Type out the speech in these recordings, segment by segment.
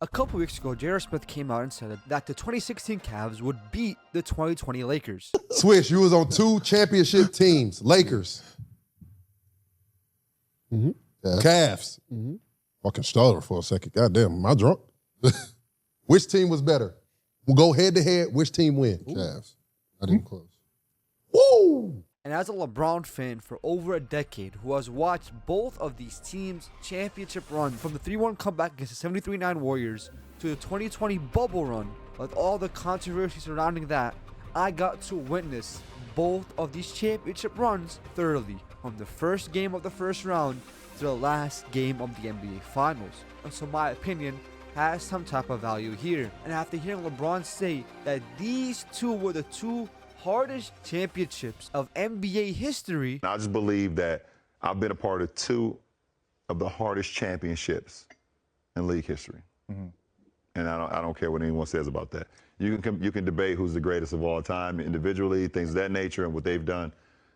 A couple weeks ago, J.R. Smith came out and said that the 2016 Cavs would beat the 2020 Lakers. Swish, you was on 2 championship teams. Lakers. Mm-hmm. Cavs. Mm-hmm. Fucking stutter for a second. Goddamn, am I drunk? Which team was better? We'll go head to head. Which team win? Cavs. Not even close. Woo! And as a LeBron fan for over a decade who has watched both of these teams' championship run from the 3-1 comeback against the 73-9 Warriors to the 2020 bubble run with all the controversy surrounding that, I got to witness both of these championship runs thoroughly, from the first game of the first round to the last game of the NBA Finals. And so my opinion has some type of value here. And after hearing LeBron say that these two were the two hardest championships of NBA history, I just believe that I've been a part of 2 of the hardest championships in league history. Mm-hmm. And I don't care what anyone says about that. You can debate who's the greatest of all time individually, things of that nature, and what they've done.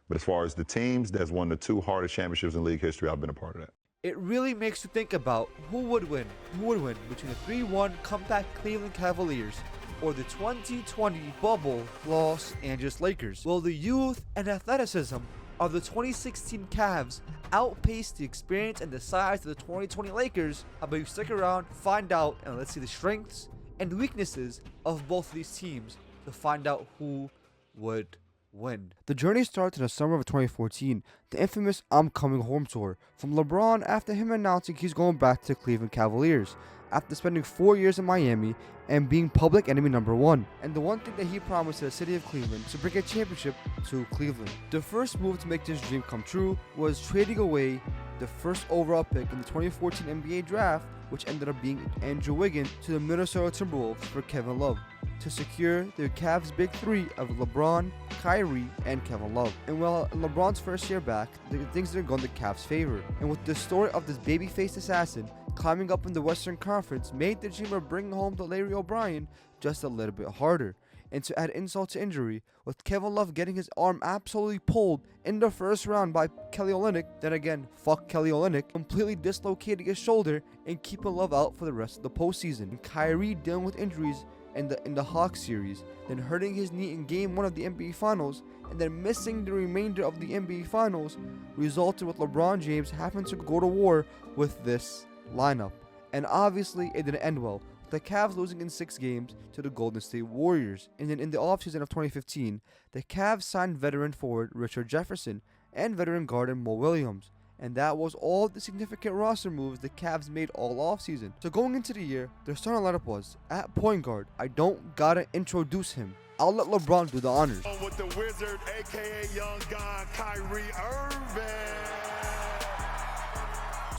But as far as the teams, that's one of the 2 hardest championships in league history. I've been a part of that. it really makes you think about who would win between the 3-1 comeback Cleveland Cavaliers or the 2020 bubble Los Angeles Lakers. Will the youth and athleticism of the 2016 Cavs outpace the experience and the size of the 2020 Lakers? How about you stick around, find out, and let's see the strengths and weaknesses of both of these teams to find out who would win. The journey starts in the summer of 2014, the infamous I'm Coming Home tour from LeBron after him announcing he's going back to the Cleveland Cavaliers after spending 4 years in Miami and being public enemy number 1. And the one thing that he promised to the city of Cleveland was to bring a championship to Cleveland. The first move to make this dream come true was trading away the first overall pick in the 2014 NBA draft, which ended up being Andrew Wiggins, to the Minnesota Timberwolves for Kevin Love to secure the Cavs' big 3 of LeBron, Kyrie, and Kevin Love. And while in LeBron's first year back, things didn't go in the Cavs' favor. And with the story of this baby-faced assassin climbing up in the Western Conference made the dream of bringing home to Larry O'Brien just a little bit harder. And to add insult to injury, with Kevin Love getting his arm absolutely pulled in the first round by Kelly Olynyk, then again, fuck Kelly Olynyk, completely dislocating his shoulder and keeping Love out for the rest of the postseason. And Kyrie dealing with injuries in the Hawks series, then hurting his knee in Game 1 of the NBA Finals, and then missing the remainder of the NBA Finals, resulted with LeBron James having to go to war with this lineup. And obviously, it didn't end well, with the Cavs losing in 6 games to the Golden State Warriors. And then in the offseason of 2015, the Cavs signed veteran forward Richard Jefferson and veteran guard Mo Williams. And that was all the significant roster moves the Cavs made all offseason. So going into the year, their starting lineup was, at point guard, I don't gotta introduce him, I'll let LeBron do the honors. With the wizard, aka Young God, Kyrie Irving.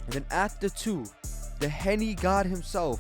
And then at the 2, the Henny God himself,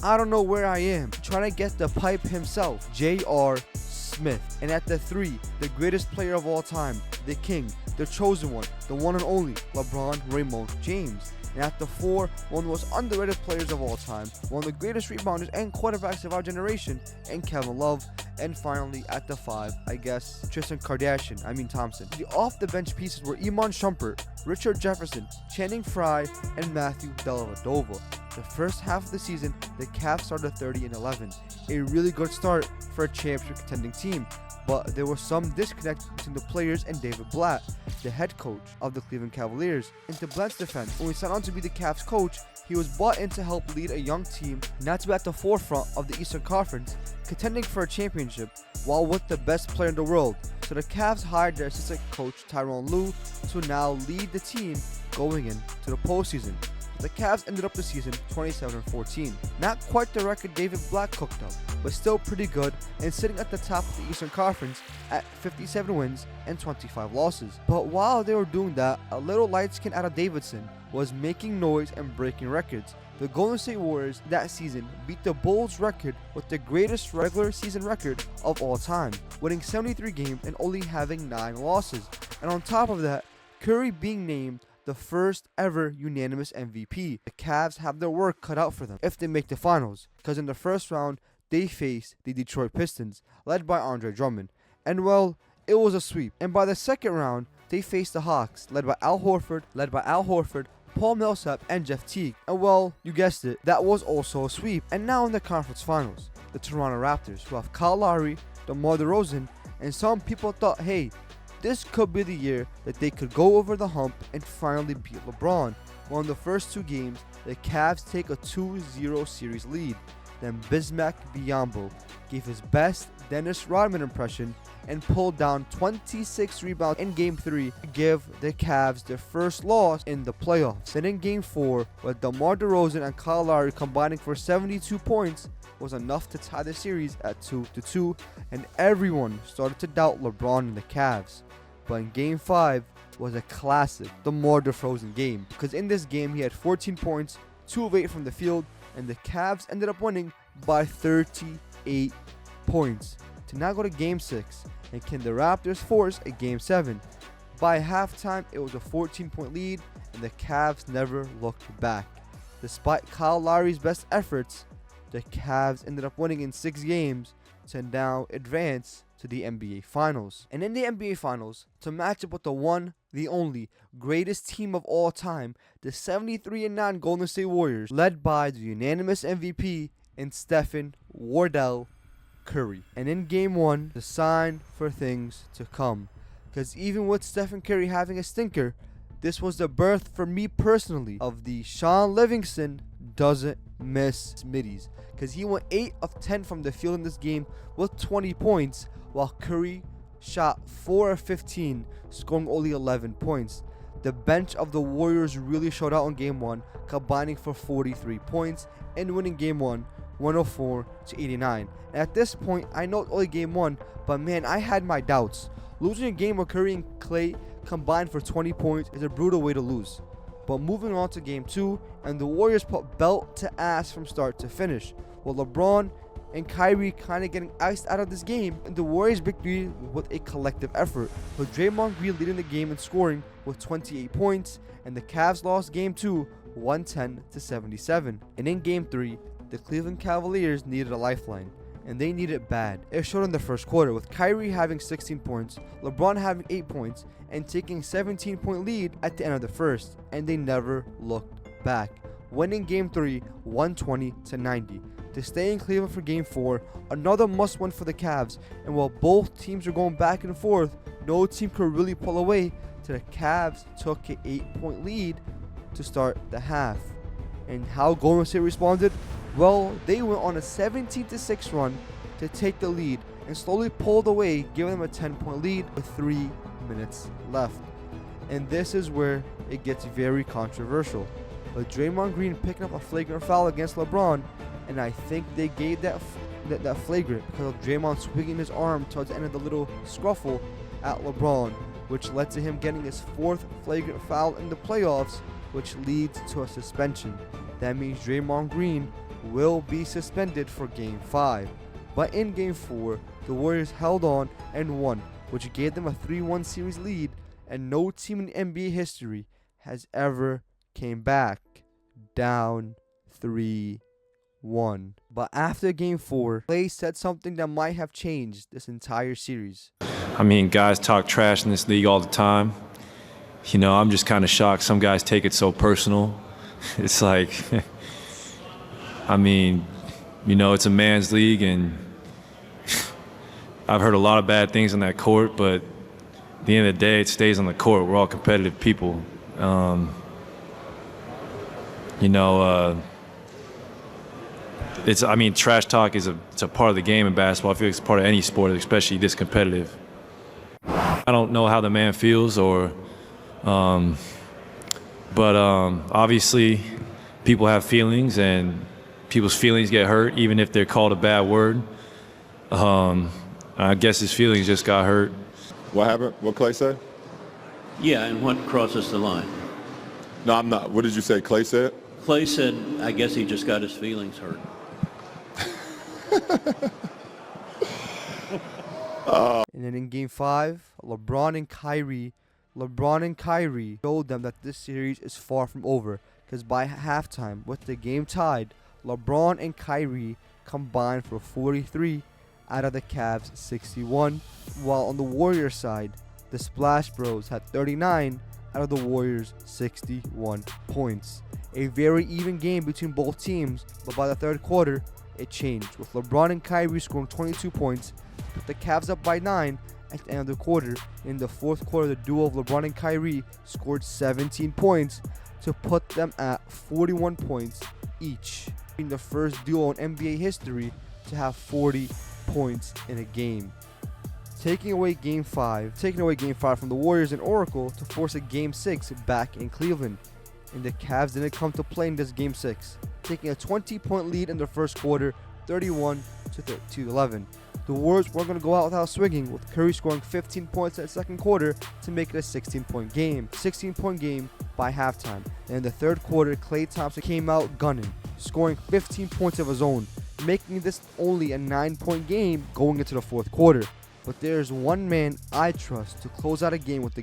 I don't know where I am, trying to get the pipe himself, J.R. Smith. And at the 3, the greatest player of all time, the king, the chosen one, the one and only, LeBron Raymond James. And at the 4, one of the most underrated players of all time, one of the greatest rebounders and quarterbacks of our generation, and Kevin Love. And finally, at the 5, I guess, Thompson. The off-the-bench pieces were Iman Shumpert, Richard Jefferson, Channing Frye, and Matthew Dellavedova. The first half of the season, the Cavs started 30-11, a really good start for a championship contending team. But there was some disconnect between the players and David Blatt, the head coach of the Cleveland Cavaliers. And to Blatt's defense, when he signed on to be the Cavs coach, he was brought in to help lead a young team not to be at the forefront of the Eastern Conference, contending for a championship while with the best player in the world. So the Cavs hired their assistant coach Tyronn Lue to now lead the team going into the postseason. The Cavs ended up the season 27-14. Not quite the record David Blatt cooked up, but still pretty good and sitting at the top of the Eastern Conference at 57 wins and 25 losses. But while they were doing that, a little light skin out of Davidson was making noise and breaking records. The Golden State Warriors that season beat the Bulls' record with the greatest regular season record of all time, winning 73 games and only having 9 losses. And on top of that, Curry being named the first ever unanimous MVP. The Cavs have their work cut out for them if they make the finals, because in the first round, they faced the Detroit Pistons, led by Andre Drummond. And well, it was a sweep. And by the second round, they faced the Hawks, led by Al Horford, Paul Millsap and Jeff Teague. And well, you guessed it, that was also a sweep. And now in the conference finals, the Toronto Raptors, who have Kyle Lowry, DeMar DeRozan, and some people thought, hey, this could be the year that they could go over the hump and finally beat LeBron. Well, in the first 2 games, the Cavs take a 2-0 series lead. Then Bismack Biyombo gave his best Dennis Rodman impression and pulled down 26 rebounds in Game 3 to give the Cavs their first loss in the playoffs. Then in Game 4, with DeMar DeRozan and Kyle Lowry combining for 72 points, was enough to tie the series at 2-2, and everyone started to doubt LeBron and the Cavs. But in Game 5 was a classic DeMar DeRozan game, because in this game he had 14 points, 2 of 8 from the field, and the Cavs ended up winning by 38 points to now go to Game 6. And can the Raptors force a Game 7? By halftime, it was a 14-point lead, and the Cavs never looked back. Despite Kyle Lowry's best efforts, the Cavs ended up winning in 6 games to now advance to the NBA Finals. And in the NBA Finals, to match up with the one, the only, greatest team of all time, the 73-9 Golden State Warriors, led by the unanimous MVP in Stephen Wardell Curry. And in Game 1, the sign for things to come. Because even with Stephen Curry having a stinker, this was the birth for me personally of the Sean Livingston doesn't miss middies. Because he went 8 of 10 from the field in this game with 20 points, while Curry shot 4 of 15, scoring only 11 points. The bench of the Warriors really showed out in Game 1, combining for 43 points and winning Game 1 104-89. And at this point, I know it's only Game 1, but man, I had my doubts. Losing a game where Curry and Clay combined for 20 points is a brutal way to lose. But moving on to Game 2, and the Warriors put belt to ass from start to finish, with LeBron and Kyrie kind of getting iced out of this game, and the Warriors victory with a collective effort, with Draymond Green leading the game in scoring with 28 points, and the Cavs lost Game 2 110-77. And in Game 3, the Cleveland Cavaliers needed a lifeline, and they needed it bad. It showed in the first quarter, with Kyrie having 16 points, LeBron having 8 points, and taking a 17-point lead at the end of the first, and they never looked back, winning Game 3 120-90. To stay in Cleveland for Game 4, another must-win for the Cavs, and while both teams were going back and forth, no team could really pull away till the Cavs took an 8-point lead to start the half. And how Golden State responded? Well, they went on a 17-6 run to take the lead and slowly pulled away, giving them a 10-point lead with 3 minutes left. And this is where it gets very controversial. But Draymond Green picking up a flagrant foul against LeBron, and I think they gave that flagrant because of Draymond swinging his arm towards the end of the little scruffle at LeBron, which led to him getting his 4th flagrant foul in the playoffs, which leads to a suspension. That means Draymond Green will be suspended for Game 5. But in Game 4, the Warriors held on and won, which gave them a 3-1 series lead, and no team in NBA history has ever came back down 3-1. But after Game 4, Clay said something that might have changed this entire series. I mean, guys talk trash in this league all the time. You know, I'm just kind of shocked some guys take it so personal. It's like, I mean, you know, it's a man's league, and I've heard a lot of bad things on that court, but at the end of the day, it stays on the court. We're all competitive people. You know, I mean, trash talk it's a part of the game in basketball. I feel like it's part of any sport, especially this competitive. I don't know how the man feels, but obviously people have feelings, and people's feelings get hurt, even if they're called a bad word. I guess his feelings just got hurt. What happened? What Clay said? Yeah, and what crosses the line? No, I'm not. What did you say Clay said? Clay said, I guess he just got his feelings hurt. And then in Game 5, LeBron and Kyrie showed them that this series is far from over, because by halftime, with the game tied, LeBron and Kyrie combined for 43 out of the Cavs' 61, while on the Warriors side, the Splash Bros had 39 out of the Warriors' 61 points. A very even game between both teams, but by the third quarter, it changed, with LeBron and Kyrie scoring 22 points to put the Cavs up by 9 at the end of the quarter. In the fourth quarter, the duo of LeBron and Kyrie scored 17 points to put them at 41 points each, being the first duo in NBA history to have 40 points in a game. Taking away Game 5 from the Warriors and Oracle to force a Game 6 back in Cleveland. And the Cavs didn't come to play in this Game 6, taking a 20-point lead in the first quarter, 31-11. The Warriors weren't going to go out without swinging, with Curry scoring 15 points in the second quarter to make it a 16-point game. 16-point game by halftime. And in the third quarter, Klay Thompson came out gunning, scoring 15 points of his own, making this only a 9-point game going into the fourth quarter. But there's one man I trust to close out a game with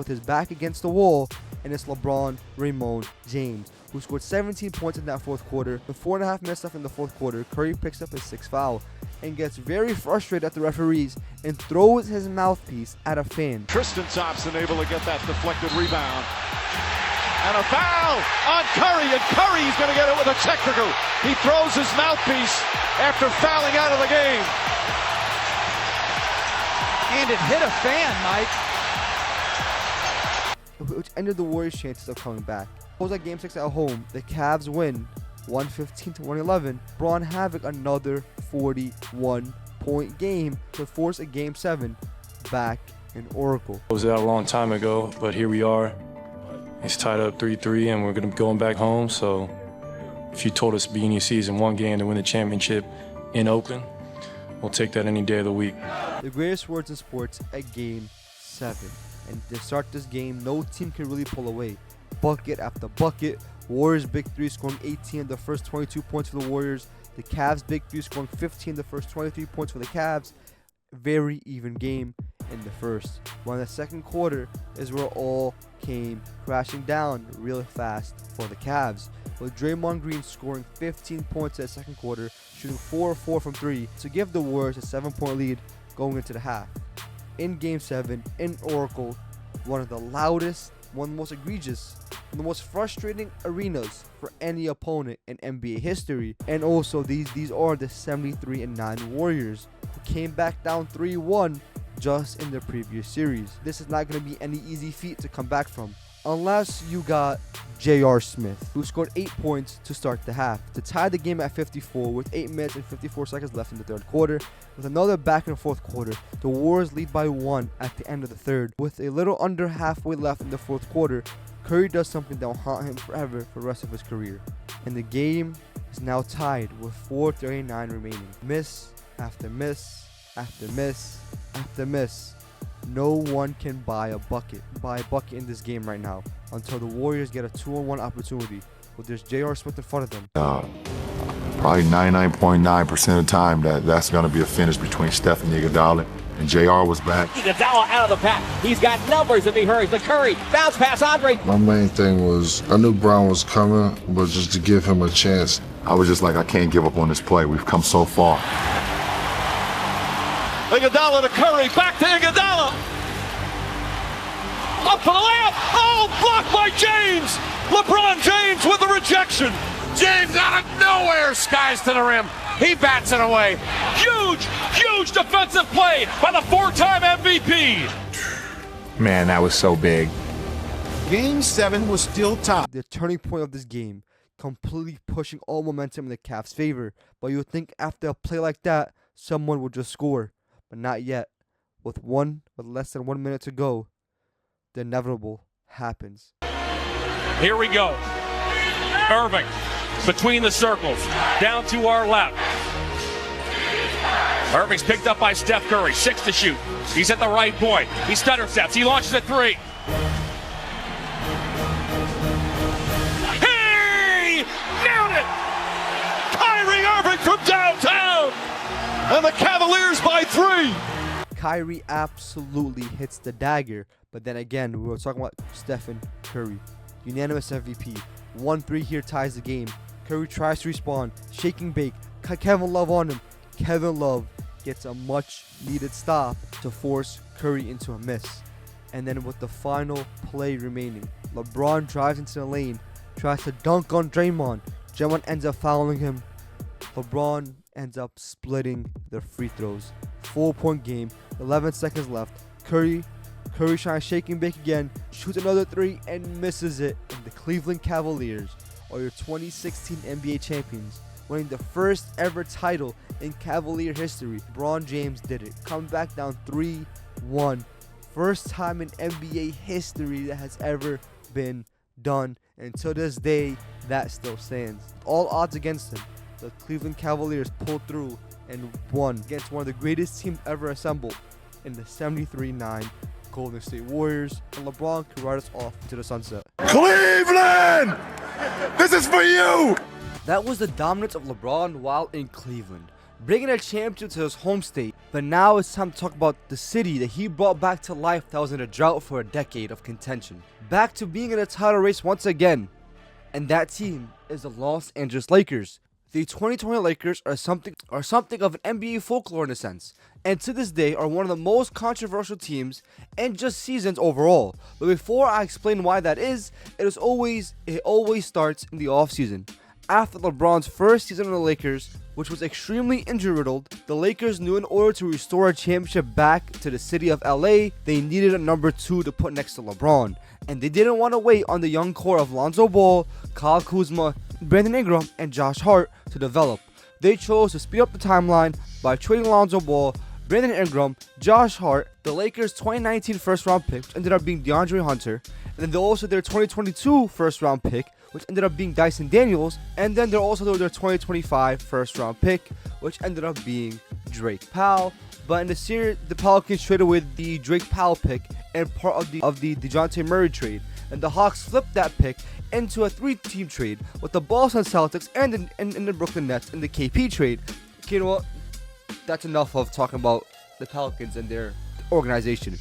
his back against the wall, and it's LeBron Ramon James, who scored 17 points in that fourth quarter. With 4.5 minutes left in the fourth quarter, Curry picks up his 6th foul and gets very frustrated at the referees and throws his mouthpiece at a fan. Tristan Thompson able to get that deflected rebound. And a foul on Curry, and Curry's going to get it with a technical. He throws his mouthpiece after fouling out of the game. And it hit a fan, Mike. Which ended the Warriors' chances of coming back. Close that Game 6 at home, the Cavs win 115-111. Braun Havoc another 41-point game to force a Game 7 back in Oracle. It was out a long time ago, but here we are. It's tied up 3-3, and we're going to be going back home. So if you told us at the beginning of the season, one game to win the championship in Oakland, we'll take that any day of the week. The greatest words in sports at Game 7. And to start this game, no team can really pull away. Bucket after bucket. Warriors big three scoring 18 of the first 22 points for the Warriors. The Cavs big three scoring 15 of the first 23 points for the Cavs. Very even game in the first. While the second quarter is where all came crashing down real fast for the Cavs, with Draymond Green scoring 15 points in the second quarter, shooting 4 of 4 from 3 to give the Warriors a 7-point lead going into the half. In Game 7, in Oracle, one of the loudest, one of the most egregious, one of the most frustrating arenas for any opponent in NBA history. And also, these are the 73-9 Warriors, who came back down 3-1 just in the previous series. This is not going to be any easy feat to come back from, unless you got J.R. Smith, who scored 8 points to start the half, to tie the game at 54 with 8 minutes and 54 seconds left in the third quarter. With another back in the fourth quarter, the Warriors lead by 1 at the end of the third. With a little under halfway left in the fourth quarter, Curry does something that will haunt him forever for the rest of his career. And the game is now tied with 4:39 remaining. Miss after miss after miss after miss. No one can buy a bucket in this game right now until the Warriors get a 2-on-1 opportunity, but there's J.R. Smith in front of them. Probably 99.9% of the time that's going to be a finish between Steph and Iguodala. And JR was back. Iguodala out of the pack. He's got numbers if he hurries. The Curry bounce pass, Andre. My main thing was I knew Brown was coming, but just to give him a chance. I was just like, I can't give up on this play. We've come so far. Iguodala to Curry, back to Iguodala. Up for the layup. Oh, blocked by James. LeBron James with the rejection. James out of nowhere, skies to the rim. He bats it away. Huge defensive play by the 4-time MVP. Man, that was so big. Game 7 was still tied. The turning point of this game, completely pushing all momentum in the Cavs' favor. But you would think after a play like that, someone would just score. But not yet. With less than 1 minute to go, the inevitable happens. Here we go. Irving between the circles, down to our left. Irving's picked up by Steph Curry, 6 to shoot. He's at the right point. He stutter steps. He launches at 3. Hey! Nailed it! Kyrie Irving from downtown! And the Cavaliers by 3. Kyrie absolutely hits the dagger, but then again, we were talking about Stephen Curry. Unanimous MVP. 1-3 here ties the game. Curry tries to respond, shaking bake. Kevin Love on him. Kevin Love gets a much needed stop to force Curry into a miss. And then with the final play remaining, LeBron drives into the lane, tries to dunk on Draymond. Draymond ends up fouling him. LeBron ends up splitting their free throws. 4-point game, 11 seconds left. Curry trying to shake and bake again, shoots another 3 and misses it. And the Cleveland Cavaliers are your 2016 NBA champions, winning the first ever title in Cavalier history. LeBron James did it, coming back down 3-1. First time in NBA history that has ever been done. And to this day, that still stands. All odds against him, the Cleveland Cavaliers pulled through and won against one of the greatest teams ever assembled in the 73-9 Golden State Warriors. And LeBron could ride us off into the sunset. Cleveland! This is for you! That was the dominance of LeBron while in Cleveland, bringing a championship to his home state. But now it's time to talk about the city that he brought back to life that was in a drought for a decade of contention. Back to being in a title race once again. And that team is the Los Angeles Lakers. The 2020 Lakers are something of an NBA folklore in a sense, and to this day are one of the most controversial teams and just seasons overall. But before I explain why that is, it always starts in the offseason. After LeBron's first season on the Lakers, which was extremely injury-riddled, the Lakers knew in order to restore a championship back to the city of LA, they needed a number 2 to put next to LeBron. And they didn't want to wait on the young core of Lonzo Ball, Kyle Kuzma, Brandon Ingram, and Josh Hart to develop. They chose to speed up the timeline by trading Lonzo Ball, Brandon Ingram, Josh Hart, the Lakers' 2019 first-round pick, which ended up being DeAndre Hunter, and then also their 2022 first-round pick, which ended up being Dyson Daniels, and then they're also their 2025 first-round pick, which ended up being Drake Powell. But in the series, the Pelicans traded with the Drake Powell pick and part of the DeJounte Murray trade, and the Hawks flipped that pick into a 3-team trade with the Boston Celtics and the Brooklyn Nets in the KP trade. Okay, you know what? That's enough of talking about the Pelicans and their organization.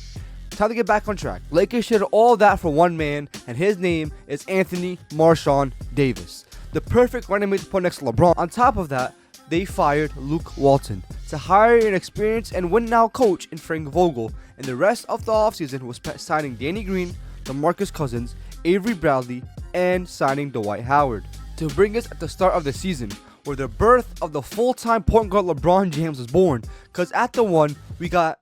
Time to get back on track. Lakers shared all that for one man, and his name is Anthony Marshawn Davis, the perfect running mate to put next to LeBron. On top of that, they fired Luke Walton to hire an experienced and win-now coach in Frank Vogel, and the rest of the offseason was signing Danny Green, DeMarcus Cousins, Avery Bradley, and signing Dwight Howard to bring us at the start of the season, where the birth of the full-time point guard LeBron James was born. Because at the 1, we got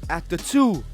at the 2,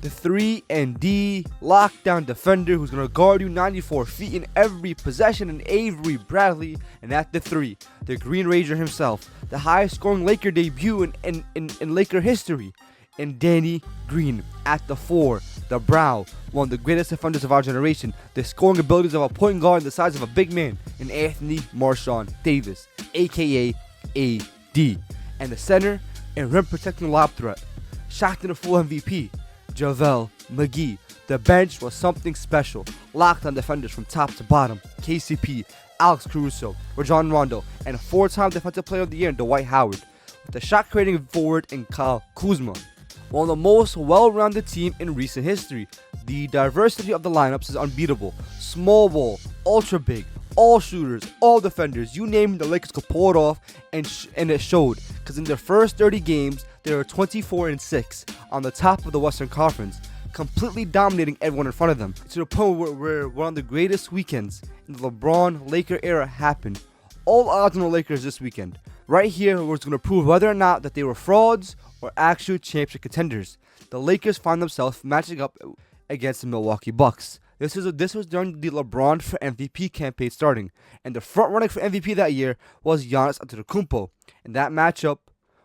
the 3-and-D lockdown defender who's going to guard you 94 feet in every possession, and Avery Bradley. And at the 3, the Green Ranger himself, the highest scoring Laker debut in Laker history, and Danny Green. At the 4, the Brow, one of the greatest defenders of our generation, the scoring abilities of a point guard the size of a big man, and Anthony Marshawn Davis, aka AD. And the center and rim protecting lob threat, shot in the full MVP, JaVale McGee. The bench was something special. Locked on defenders from top to bottom. KCP, Alex Caruso, Rajon Rondo, and a 4-time Defensive Player of the Year in Dwight Howard. With the shot-creating forward in Kyle Kuzma. One of the most well-rounded team in recent history. The diversity of the lineups is unbeatable. Small ball, ultra big, all shooters, all defenders. You name it, the Lakers could pull it off, and it showed. Because in their first 30 games, they were 24-6 on the top of the Western Conference, completely dominating everyone in front of them, to the point where one of the greatest weekends in the LeBron-Laker era happened. All odds on the Lakers this weekend. Right here, we're going to prove whether or not that they were frauds or actual championship contenders. The Lakers find themselves matching up against the Milwaukee Bucks. This was during the LeBron for MVP campaign starting, and the front runner for MVP that year was Giannis Antetokounmpo, and that matchup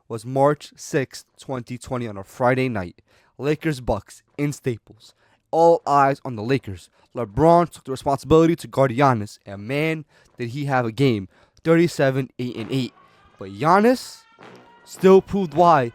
was March 6th, 2020 on a Friday night. Lakers-Bucks in Staples. All eyes on the Lakers. LeBron took the responsibility to guard Giannis, and man, did he have a game. 37, 8, and 8. But Giannis still proved why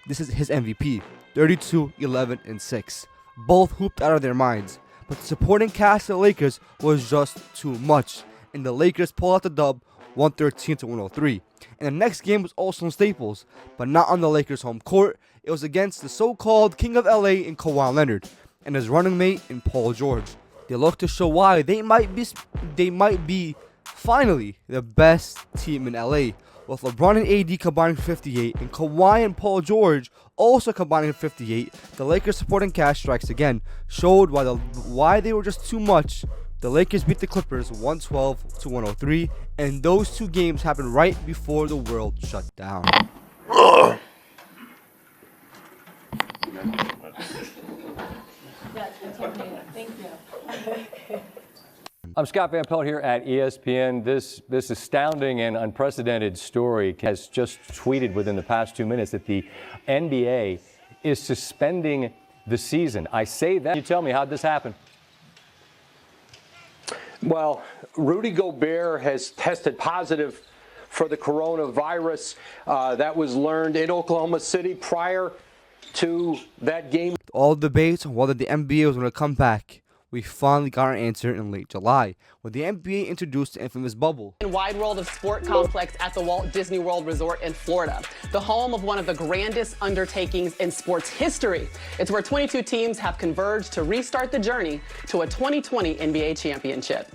this is his MVP. 32, 11, and 6. Both hooped out of their minds. But the supporting cast of the Lakers was just too much, and the Lakers pulled out the dub 113-103. And the next game was also in Staples, but not on the Lakers' home court. It was against the so-called King of LA in Kawhi Leonard and his running mate in Paul George. They look to show why they might be finally the best team in LA. with LeBron and AD combining for 58 and Kawhi and Paul George also combining for 58, the Lakers supporting cast strikes again showed why they were just too much. The Lakers beat the Clippers 112-103, and those two games happened right before the world shut down. Thank you. I'm Scott Van Pelt here at ESPN. This astounding and unprecedented story has just tweeted within the past 2 minutes that the NBA is suspending the season. I say that. You tell me, how'd this happen? Well, Rudy Gobert has tested positive for the coronavirus. That was learned in Oklahoma City prior to that game. All the debates on whether the NBA was going to come back, we finally got our answer in late July, when the NBA introduced the infamous bubble. Wide World of Sport complex at the Walt Disney World Resort in Florida, the home of one of the grandest undertakings in sports history. It's where 22 teams have converged to restart the journey to a 2020 NBA championship.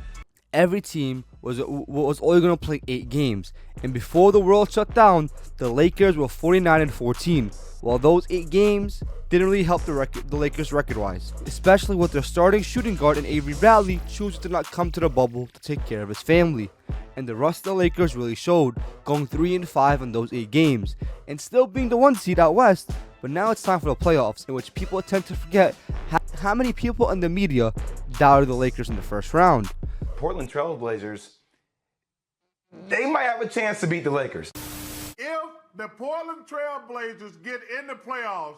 Every team was only going to play 8 games, and before the world shut down, the Lakers were 49-14. While those 8 games didn't really help the Lakers record-wise, especially with their starting shooting guard in Avery Bradley choosing to not come to the bubble to take care of his family. And the rest of the Lakers really showed, going 3-5 in those 8 games, and still being the 1 seed out west. But now it's time for the playoffs, in which people tend to forget how many people in the media doubted the Lakers in the first round. Portland Trail Blazers, they might have a chance to beat the Lakers. If the Portland Trail Blazers get in the playoffs,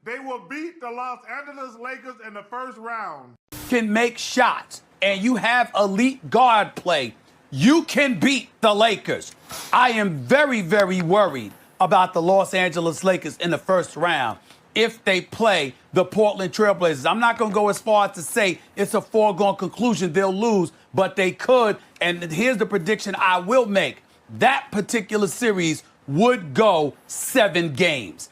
they will beat the Los Angeles Lakers in the first round. Can make shots and you have elite guard play, you can beat the Lakers. I am very, very worried about the Los Angeles Lakers in the first round if they play the Portland Trail Blazers. I'm not going to go as far as to say it's a foregone conclusion they'll lose, but they could. And here's the prediction I will make. That particular series would go 7 games.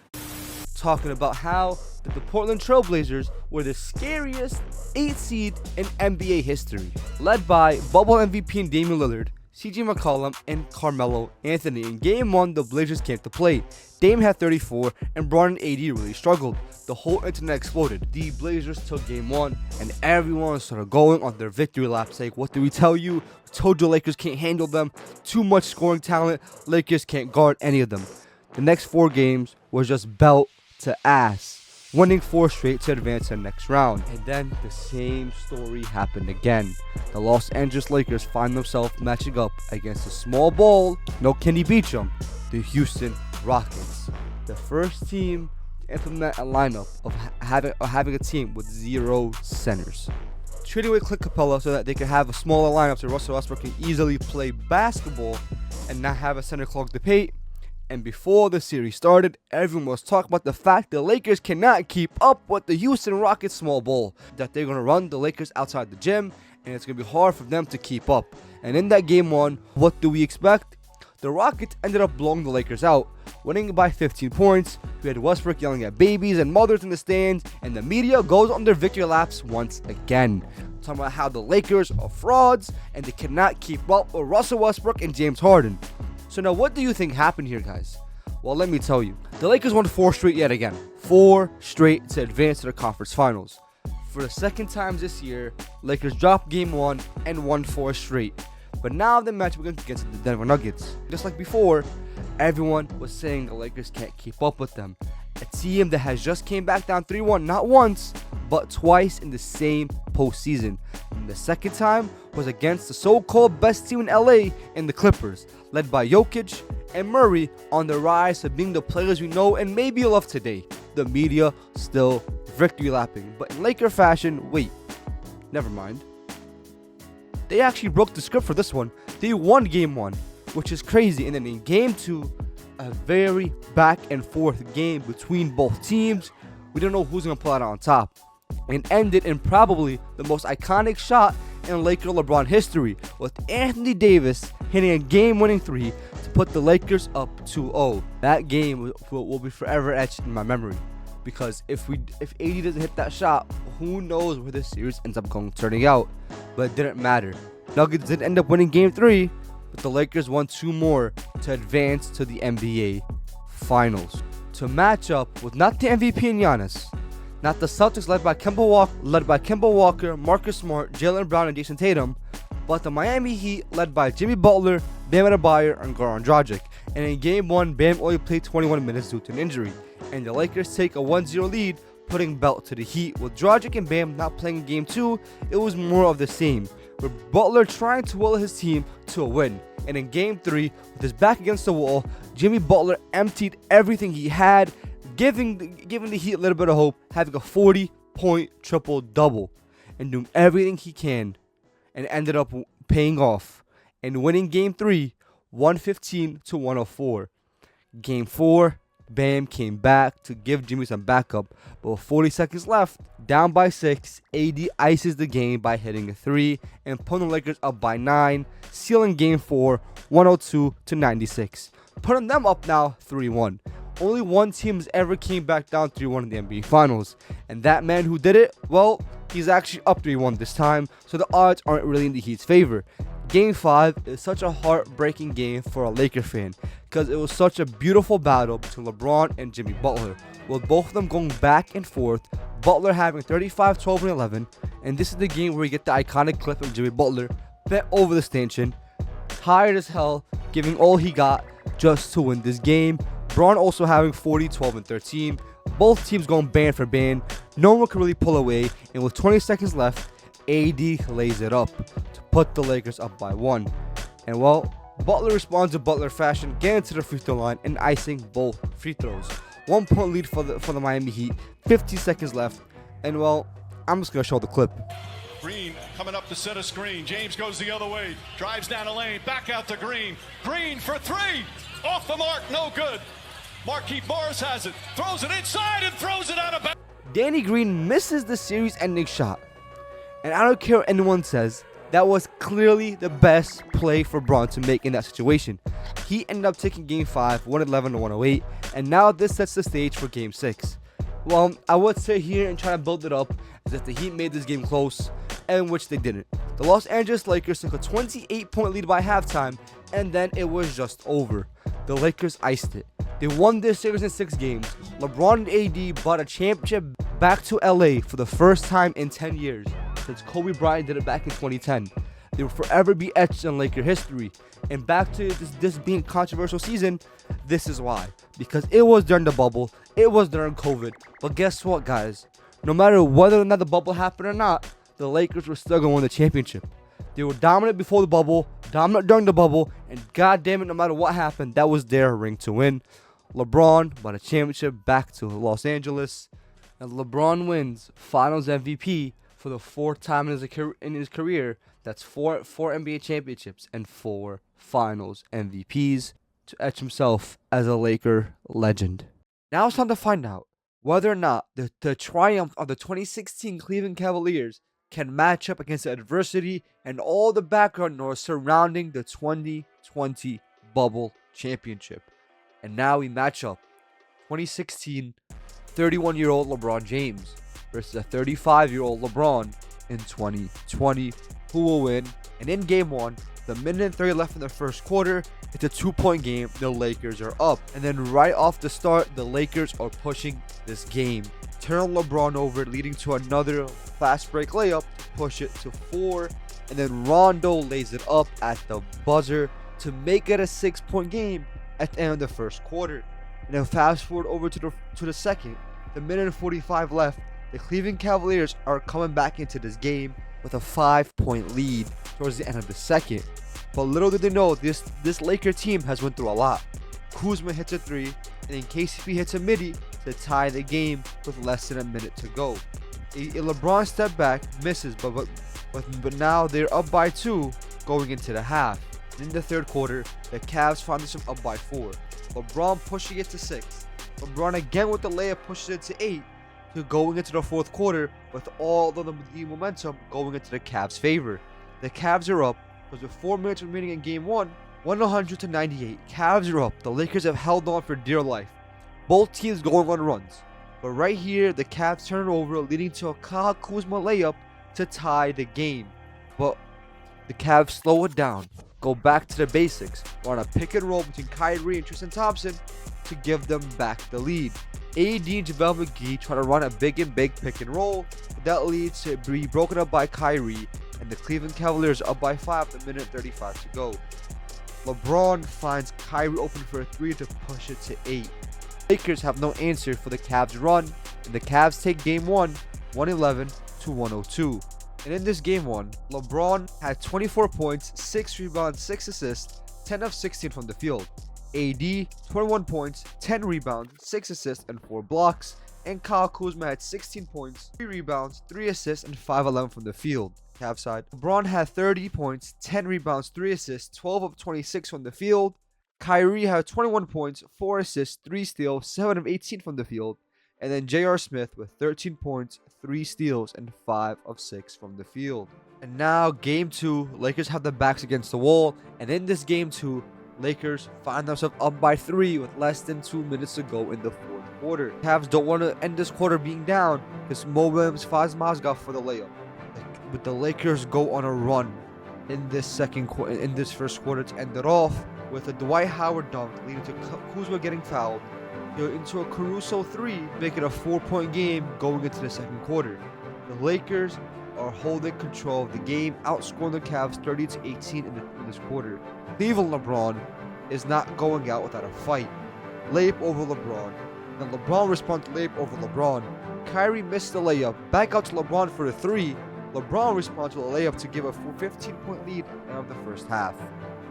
Talking about how the Portland Trail Blazers were the scariest 8th seed in NBA history, led by bubble MVP Damian Lillard, CJ McCollum, and Carmelo Anthony. In Game 1, the Blazers came to play. Dame had 34, and Bron and AD really struggled. The whole internet exploded. The Blazers took Game 1, and everyone started going on their victory lap, saying, "What did we tell you? We told you Lakers can't handle them. Too much scoring talent. Lakers can't guard any of them." The next 4 games was just belt to ass, winning 4 straight to advance to the next round. And then the same story happened again. The Los Angeles Lakers find themselves matching up against a small ball, no Kenny Beachum, the Houston Rockets, the first team to implement a lineup of having a team with 0 centers. Trading away Clint Capella so that they could have a smaller lineup so Russell Westbrook can easily play basketball and not have a center clog the paint. And before the series started, everyone was talking about the fact the Lakers cannot keep up with the Houston Rockets small ball, that they're going to run the Lakers outside the gym, and it's going to be hard for them to keep up. And in that Game 1, what do we expect? The Rockets ended up blowing the Lakers out, winning by 15 points. We had Westbrook yelling at babies and mothers in the stands, and the media goes on their victory laps once again, talking about how the Lakers are frauds and they cannot keep up with Russell Westbrook and James Harden. So now what do you think happened here, guys? Well, let me tell you. The Lakers won 4 straight yet again. 4 straight to advance to the conference finals. For the second time this year, Lakers dropped Game 1 and won 4 straight. But now the match against the Denver Nuggets. Just like before, everyone was saying the Lakers can't keep up with them. A team that has just came back down 3-1 not once, but twice in the same postseason. And the second time was against the so-called best team in LA in the Clippers, led by Jokic and Murray on the rise to being the players we know and maybe love today. The media still victory lapping, but in Laker fashion, wait, never mind. They actually broke the script for this one. They won Game 1, which is crazy, and then in Game 2, a very back and forth game between both teams. We don't know who's going to pull out on top. And ended in probably the most iconic shot in Laker LeBron history, with Anthony Davis hitting a game-winning 3 to put the Lakers up 2-0. That game will be forever etched in my memory, because if AD doesn't hit that shot, who knows where this series ends up turning out. But it didn't matter. Nuggets did end up winning Game 3, but the Lakers won 2 more to advance to the NBA Finals. To match up with not the MVP in Giannis, not the Celtics led by Kemba Walker, Marcus Smart, Jaylen Brown, and Jason Tatum, but the Miami Heat led by Jimmy Butler, Bam Adebayo, and Goran Dragic. And in Game 1, Bam only played 21 minutes due to an injury, and the Lakers take a 1-0 lead, putting belt to the Heat. With Dragic and Bam not playing in Game 2, it was more of the same, with Butler trying to will his team to a win. And in Game 3, with his back against the wall, Jimmy Butler emptied everything he had, giving the Heat a little bit of hope, having a 40-point triple-double, and doing everything he can, and ended up paying off and winning Game 3, 115-104. Game 4, Bam came back to give Jimmy some backup, but with 40 seconds left, down by 6, AD ices the game by hitting a 3 and putting the Lakers up by 9, sealing Game 4, 102-96, putting them up now 3-1. Only one team has ever came back down 3-1 in the NBA Finals, and that man who did it, well, he's actually up 3-1 this time, so the odds aren't really in the Heat's favor. Game 5 is such a heartbreaking game for a Laker fan, because it was such a beautiful battle between LeBron and Jimmy Butler, with both of them going back and forth, Butler having 35, 12, and 11, and this is the game where you get the iconic clip of Jimmy Butler bent over the stanchion, tired as hell, giving all he got just to win this game. Braun also having 40, 12, and 13. Both teams going band for band. No one could really pull away. And with 20 seconds left, AD lays it up to put the Lakers up by 1. And well, Butler responds to Butler fashion, getting to the free throw line and icing both free throws. 1 point lead for the Miami Heat. 50 seconds left. And well, I'm just going to show the clip. Green coming up to set a screen. James goes the other way. Drives down the lane. Back out to Green. Green for 3. Off the mark. No good. Marquise Morris has it. Throws it inside and throws it out of bounds. Danny Green misses the series-ending shot. And I don't care what anyone says, that was clearly the best play for Braun to make in that situation. He ended up taking Game 5, 111-108, and now this sets the stage for Game 6. Well, I would sit here and try to build it up as if the Heat made this game close, and which they didn't. The Los Angeles Lakers took a 28-point lead by halftime, and then it was just over. The Lakers iced it. They won this series in 6 games. LeBron and AD brought a championship back to LA for the first time in 10 years, since Kobe Bryant did it back in 2010. They will forever be etched in Laker history. And back to this being a controversial season, this is why. Because it was during the bubble, it was during COVID. But guess what, guys? No matter whether or not the bubble happened or not, the Lakers were still going to win the championship. They were dominant before the bubble, dominant during the bubble, and goddamn it, no matter what happened, that was their ring to win. LeBron brought a championship back to Los Angeles, and LeBron wins Finals MVP for the 4th time in his career. That's four NBA championships and 4 Finals MVPs to etch himself as a Laker legend. Now it's time to find out whether or not the triumph of the 2016 Cleveland Cavaliers can match up against the adversity and all the background noise surrounding the 2020 Bubble Championship. And now we match up 2016 31-year-old LeBron James versus a 35-year-old LeBron in 2020. Who will win? And in Game 1, the minute and 30 left in the first quarter, it's a 2-point game. The Lakers are up. And then right off the start, the Lakers are pushing this game. Turn LeBron over, leading to another fast break layup to push it to 4. And then Rondo lays it up at the buzzer to make it a 6-point game at the end of the first quarter. And then fast forward over to the second, the minute and 45 left, the Cleveland Cavaliers are coming back into this game with a 5-point lead towards the end of the second. But little did they know, this Laker team has went through a lot. Kuzma hits a 3, and then KCP hits a midi to tie the game with less than a minute to go. A LeBron step back misses, but now they're up by 2 going into the half. In the third quarter, the Cavs find themselves up by 4. LeBron pushing it to 6. LeBron again with the layup pushes it to 8. To going into the fourth quarter with all of the momentum going into the Cavs' favor. The Cavs are up because with 4 minutes remaining in Game 1, 100-98. Cavs are up. The Lakers have held on for dear life. Both teams going on runs. But right here, the Cavs turn it over, leading to a Kyle Kuzma layup to tie the game. But the Cavs slow it down. go back to the basics, run a pick and roll between Kyrie and Tristan Thompson to give them back the lead. AD and JaVale McGee try to run a big pick and roll, but that leads to be broken up by Kyrie, and the Cleveland Cavaliers up by 5 with a minute 35 to go. LeBron finds Kyrie open for a 3 to push it to 8. Lakers have no answer for the Cavs' run, and the Cavs take game 1, 111 to 102. And in this game 1, LeBron had 24 points, 6 rebounds, 6 assists, 10 of 16 from the field. AD, 21 points, 10 rebounds, 6 assists, and 4 blocks. And Kyle Kuzma had 16 points, 3 rebounds, 3 assists, and 5-11 from the field. Cavs side, LeBron had 30 points, 10 rebounds, 3 assists, 12 of 26 from the field. Kyrie had 21 points, 4 assists, 3 steals, 7 of 18 from the field. And then J.R. Smith with 13 points, 3 steals, and 5 of 6 from the field. And now game 2, Lakers have their backs against the wall. And in this game 2, Lakers find themselves up by 3 with less than 2 minutes to go in the 4th quarter. Cavs don't want to end this quarter being down because Mo Williams finds Mozgov for the layup. But the Lakers go on a run in this first quarter to end it off with a Dwight Howard dunk leading to Kuzma getting fouled, into a Caruso 3, making a 4-point game going into the 2nd quarter. The Lakers are holding control of the game, outscoring the Cavs 30-18 in this quarter. Cleveland LeBron is not going out without a fight. Layup over LeBron. Then LeBron responds to layup over LeBron. Kyrie missed the layup. Back out to LeBron for the 3. LeBron responds to a layup to give a 15-point lead of the first half.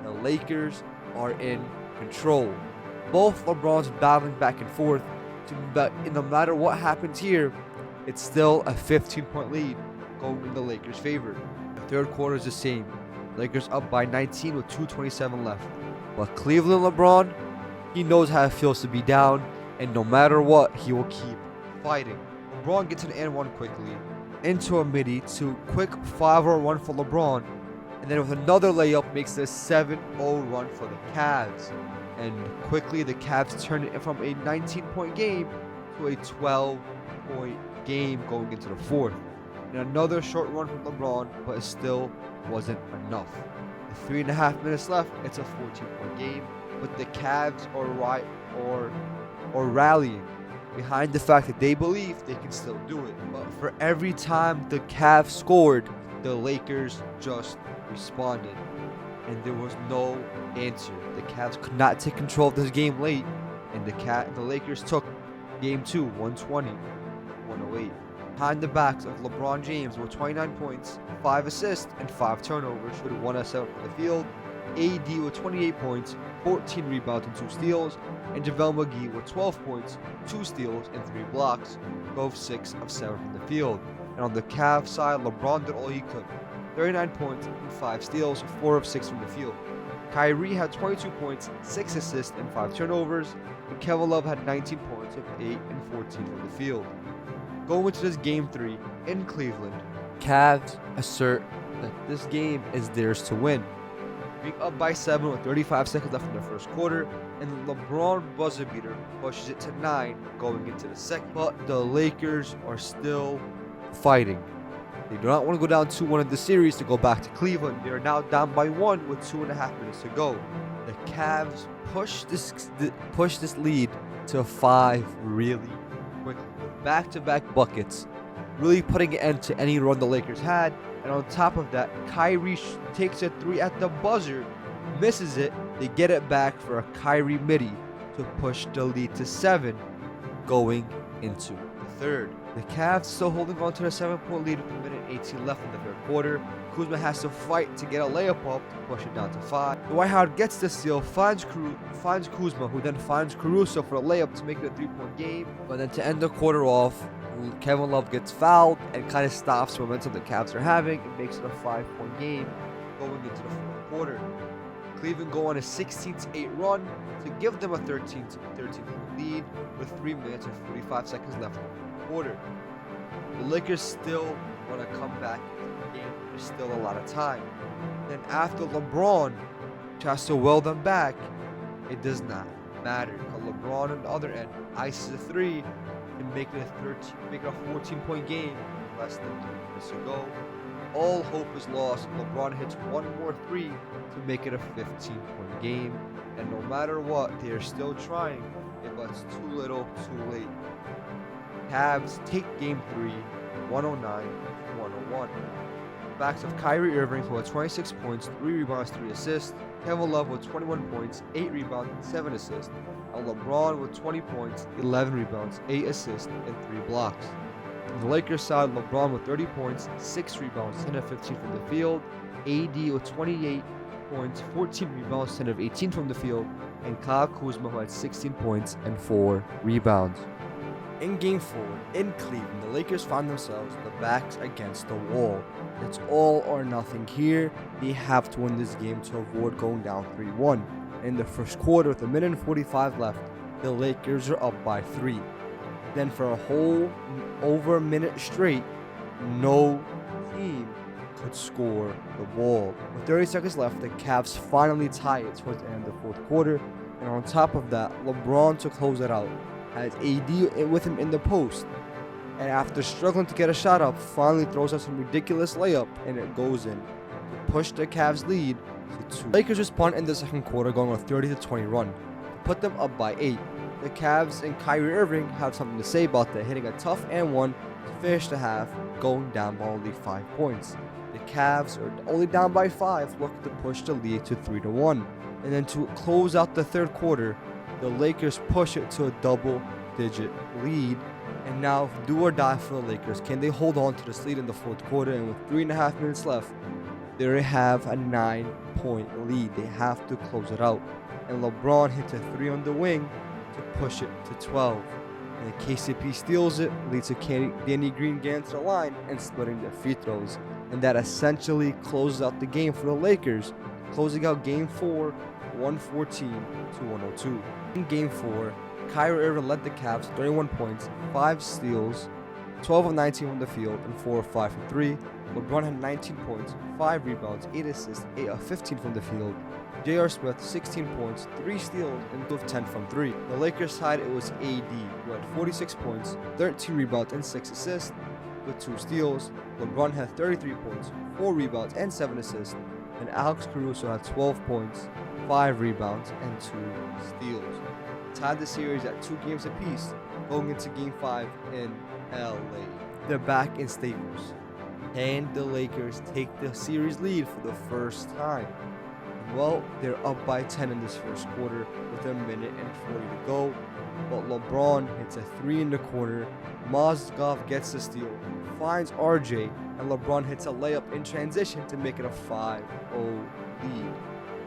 The Lakers are in control. Both LeBrons battling back and forth, but no matter what happens here, it's still a 15-point lead going in the Lakers' favor. The 3rd quarter is the same. Lakers up by 19 with 2:27 left. But Cleveland LeBron, he knows how it feels to be down, and no matter what, he will keep fighting. LeBron gets an and 1 quickly, into a midi to quick 5-0 run for LeBron, and then with another layup makes a 7-0 run for the Cavs. And quickly the Cavs turn it from a 19-point game to a 12-point game going into the 4th. And another short run from LeBron, but it still wasn't enough. With 3.5 minutes left, it's a 14-point game, but the Cavs are rallying behind the fact that they believe they can still do it. But for every time the Cavs scored, the Lakers just responded, and there was no answer. The Cavs could not take control of this game late, and the Lakers took game 2, 120-108. Behind the backs of LeBron James were 29 points, 5 assists, and 5 turnovers, with 1 assist for the field. AD with 28 points, 14 rebounds, and 2 steals, and JaVale McGee with 12 points, 2 steals, and 3 blocks, both 6 of 7 from the field. And on the Cavs side, LeBron did all he could, 39 points and 5 steals, 4 of 6 from the field. Kyrie had 22 points, 6 assists, and 5 turnovers, and Kevin Love had 19 points with 8 and 14 from the field. Going into this game 3 in Cleveland, Cavs assert that this game is theirs to win. Being up by 7 with 35 seconds left in the first quarter, and the LeBron buzzer beater pushes it to 9 going into the 2nd. But the Lakers are still fighting. They do not want to go down 2-1 in the series to go back to Cleveland. They are now down by 1 with 2.5 minutes to go. The Cavs push this lead to 5 really quickly. Back-to-back buckets, really putting an end to any run the Lakers had. And on top of that, Kyrie takes a 3 at the buzzer, misses it. They get it back for a Kyrie midi to push the lead to 7 going into the 3rd. The Cavs still holding on to the 7-point lead with a minute 18 left in the 3rd quarter. Kuzma has to fight to get a layup up to push it down to 5. Dwight Howard gets the steal, finds Kuzma, who then finds Caruso for a layup to make it a 3-point game. But then to end the quarter off, Kevin Love gets fouled and kind of stops the momentum the Cavs are having and makes it a 5-point game going into the 4th quarter. Cleveland go on a 16-8 run to give them a 13-point lead with 3 minutes and 45 seconds left in the 4th quarter. The Lakers still want to come back into the game. There's still a lot of time. Then after LeBron tries to will them back, it does not matter. LeBron on the other end ices a 3 and make it a 14-point game. Less than 3 minutes to go. all hope is lost. LeBron hits one more three to make it a 15-point game. And no matter what, they are still trying. But it's too little, too late. Cavs take game 3, 109-101. Backs of Kyrie Irving, who had 26 points, 3 rebounds, 3 assists. Kevin Love with 21 points, 8 rebounds, and 7 assists. And LeBron with 20 points, 11 rebounds, 8 assists, and 3 blocks. On the Lakers side, LeBron with 30 points, 6 rebounds, 10 of 15 from the field. AD with 28 points, 14 rebounds, 10 of 18 from the field. And Kyle Kuzma, who had 16 points and 4 rebounds. In Game 4, in Cleveland, the Lakers found themselves the backs against the wall. It's all or nothing here. They have to win this game to avoid going down 3-1. In the first quarter, with a minute and 45 left, the Lakers are up by 3. Then for a whole over a minute straight, no team could score the ball. With 30 seconds left, the Cavs finally tie it towards the end of the fourth quarter. And on top of that, LeBron, to close it out, has AD with him in the post. And after struggling to get a shot up, finally throws out some ridiculous layup, and it goes in to push the Cavs lead to 2. Lakers respond in the second quarter, going on a 30-20 run to put them up by 8. The Cavs and Kyrie Irving have something to say about that, hitting a tough and one to finish the half, going down by only 5 points. The Cavs are only down by 5, looking to push the lead to 3-1. And then to close out the third quarter, the Lakers push it to a double-digit lead. And now, do or die for the Lakers. Can they hold on to this lead in the fourth quarter? And with 3.5 minutes left, they have a 9-point lead. They have to close it out. And LeBron hits a 3 on the wing to push it to 12. And KCP steals it, leads to Danny Green getting to the line and splitting their free throws. And that essentially closes out the game for the Lakers, closing out Game 4, 114-102. In Game 4, Kyrie Irving led the Cavs 31 points, 5 steals, 12 of 19 from the field, and 4 of 5 from 3. LeBron had 19 points, 5 rebounds, 8 assists, 8 of 15 from the field. J.R. Smith, 16 points, 3 steals, and 2 of 10 from 3. The Lakers side, it was AD, who had 46 points, 13 rebounds, and 6 assists, with 2 steals. LeBron had 33 points, 4 rebounds, and 7 assists. And Alex Caruso had 12 points, 5 rebounds, and 2 steals. Tied the series at 2 games apiece, going into Game 5 in LA. They're back in Staples. Can the Lakers take the series lead for the first time? Well, they're up by 10 in this first quarter with a minute and 40 to go. But LeBron hits a 3 in the corner. Mozgov gets the steal, finds RJ, and LeBron hits a layup in transition to make it a 5-0 lead.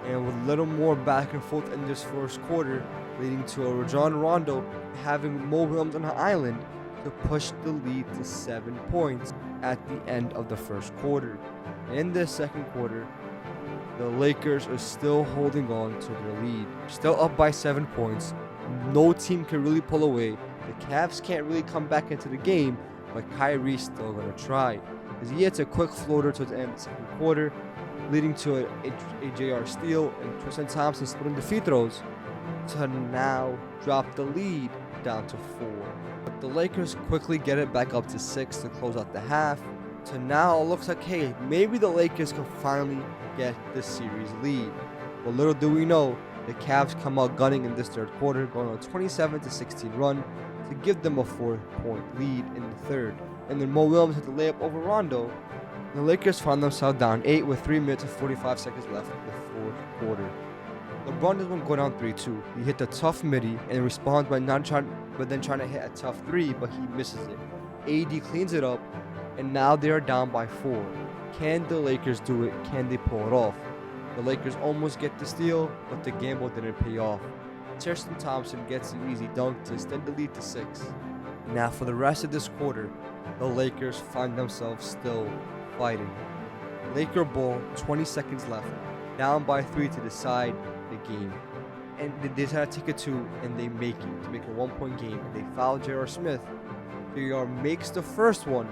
And with a little more back and forth in this first quarter, leading to a Rajon Rondo having Mo Williams on the island to push the lead to 7 points at the end of the first quarter. In this second quarter, the Lakers are still holding on to their lead. Still up by 7 points. No team can really pull away. The Cavs can't really come back into the game, but Kyrie's still going to try. Because he hits a quick floater towards the end of the second quarter, leading to a J.R. steal and Tristan Thompson splitting the free throws to now drop the lead down to 4. But the Lakers quickly get it back up to 6 to close out the half. To now it looks like, hey, maybe the Lakers can finally get the series lead. But little do we know, the Cavs come out gunning in this third quarter, going on a 27-16 run to give them a 4-point lead in the third. And then Mo Williams hit the layup over Rondo. The Lakers found themselves down 8 with 3 minutes and 45 seconds left in the fourth quarter. LeBron doesn't go down 3-2. He hit the tough midi and responds by then trying to hit a tough 3, but he misses it. AD cleans it up, and now they are down by 4. Can the Lakers do it? Can they pull it off? The Lakers almost get the steal, but the gamble didn't pay off. Tristan Thompson gets an easy dunk to extend the lead to 6. Now for the rest of this quarter, the Lakers find themselves still fighting. Laker ball, 20 seconds left, down by 3 to decide the game. And they try to take a 2, and they make it to make a 1-point game, and they foul J.R. Smith. J.R. makes the first one,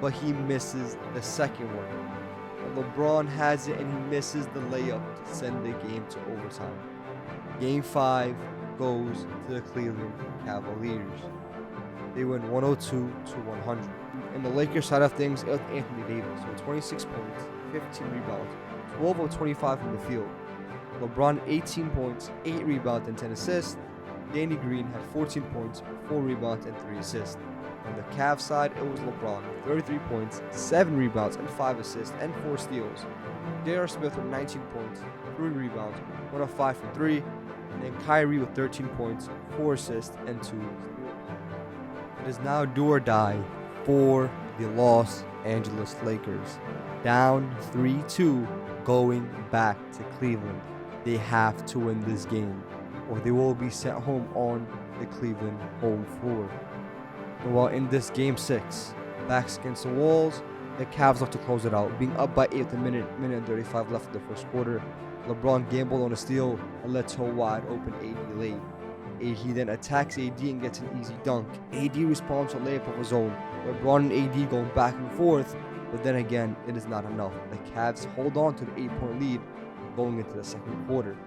but he misses the second one. And LeBron has it, and he misses the layup to send the game to overtime. Game 5 goes to the Cleveland Cavaliers. They win 102-100. In the Lakers side of things, it was Anthony Davis with 26 points, 15 rebounds, 12 of 25 from the field. LeBron 18 points, 8 rebounds, and 10 assists. Danny Green had 14 points, 4 rebounds, and 3 assists. On the Cavs side, it was LeBron, 33 points, 7 rebounds, and 5 assists, and 4 steals. J.R. Smith with 19 points, 3 rebounds, 1 of 5 from 3, and then Kyrie with 13 points, 4 assists, and 2 steals. It is now do or die for the Los Angeles Lakers. Down 3-2, going back to Cleveland. They have to win this game, or they will be sent home on the Cleveland home floor. And while in this game 6, backs against the walls, the Cavs look to close it out, being up by 8 with a minute and 35 left in the first quarter. LeBron gambled on a steal and led to a wide open AD late. He then attacks AD and gets an easy dunk. AD responds to a layup of his own. LeBron and AD going back and forth, but then again, it is not enough. The Cavs hold on to the 8-point lead going into the second quarter.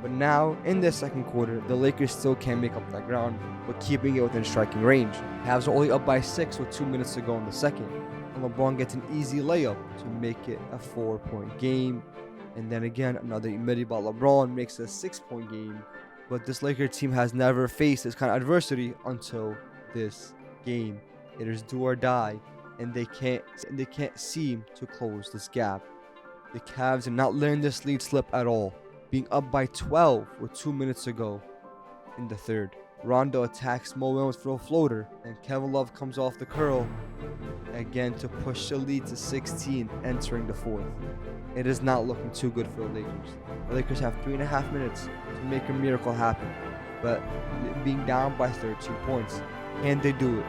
But now, in the second quarter, the Lakers still can't make up that ground, but keeping it within striking range. Cavs are only up by 6 with 2 minutes to go in the second, and LeBron gets an easy layup to make it a 4-point game. And then again, another immediate by LeBron makes it a 6-point game. But this Lakers team has never faced this kind of adversity until this game. It is do or die, and they can't seem to close this gap. The Cavs did not letting this lead slip at all, being up by 12 with 2 minutes to go in the third. Rondo attacks Mo Williams for a floater, and Kevin Love comes off the curl again to push the lead to 16 entering the fourth. It is not looking too good for the Lakers. The Lakers have 3.5 minutes to make a miracle happen, but being down by 13 points. Can they do it?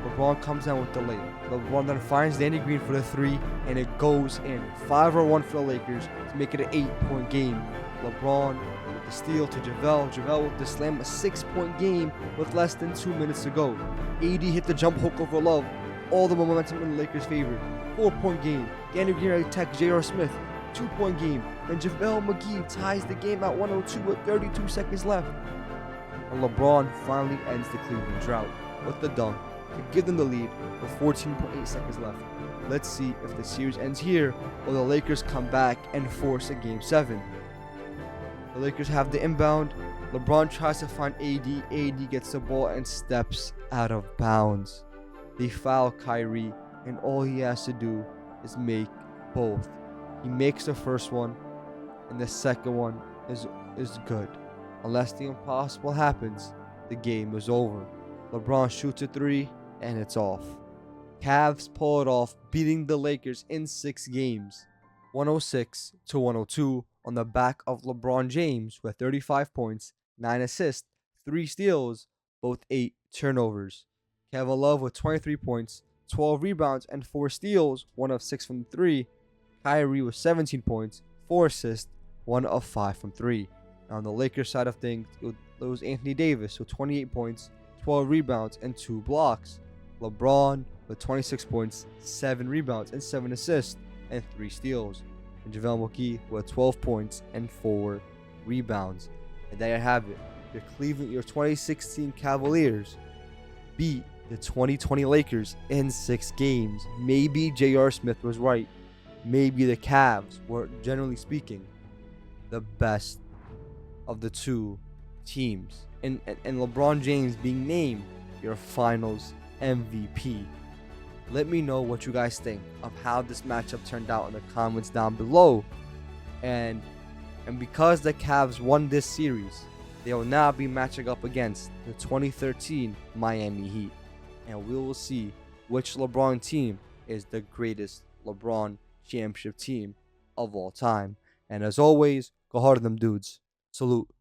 LeBron comes down with the layup. LeBron then finds Danny Green for the 3, and it goes in. 5-1 for the Lakers to make it an 8-point game. LeBron with the steal to JaVale. JaVale with the slam, a 6-point game with less than 2 minutes to go. AD hit the jump hook over Love. All the momentum in the Lakers' favor. 4-point game. Danny Green attacks J.R. Smith. 2-point game. Then JaVale McGee ties the game at 102 with 32 seconds left. And LeBron finally ends the Cleveland drought with the dunk to give them the lead with 14.8 seconds left. Let's see if the series ends here or the Lakers come back and force a game 7. The Lakers have the inbound. LeBron tries to find AD. AD gets the ball and steps out of bounds. They foul Kyrie, and all he has to do is make both. He makes the first one, and the second one is good. Unless the impossible happens, the game is over. LeBron shoots a 3, and it's off. Cavs pull it off, beating the Lakers in 6 games, 106-102, on the back of LeBron James with 35 points, 9 assists, 3 steals, both 8 turnovers. Kevin Love with 23 points, 12 rebounds, and 4 steals, 1 of 6 from 3. Kyrie with 17 points, 4 assists, 1 of 5 from 3. Now on the Lakers side of things, it was Anthony Davis with 28 points, 12 rebounds, and 2 blocks. LeBron with 26 points, 7 rebounds, and 7 assists, and 3 steals. And JaVale McGee with 12 points and 4 rebounds. And there you have it. Your 2016 Cavaliers beat the 2020 Lakers in 6 games. Maybe J.R. Smith was right. Maybe the Cavs were, generally speaking, the best of the 2 teams. And LeBron James being named your finals MVP. Let me know what you guys think of how this matchup turned out in the comments down below. And because the Cavs won this series, they will now be matching up against the 2013 Miami Heat. And we will see which LeBron team is the greatest LeBron championship team of all time. And as always, go hard on them dudes. Salute.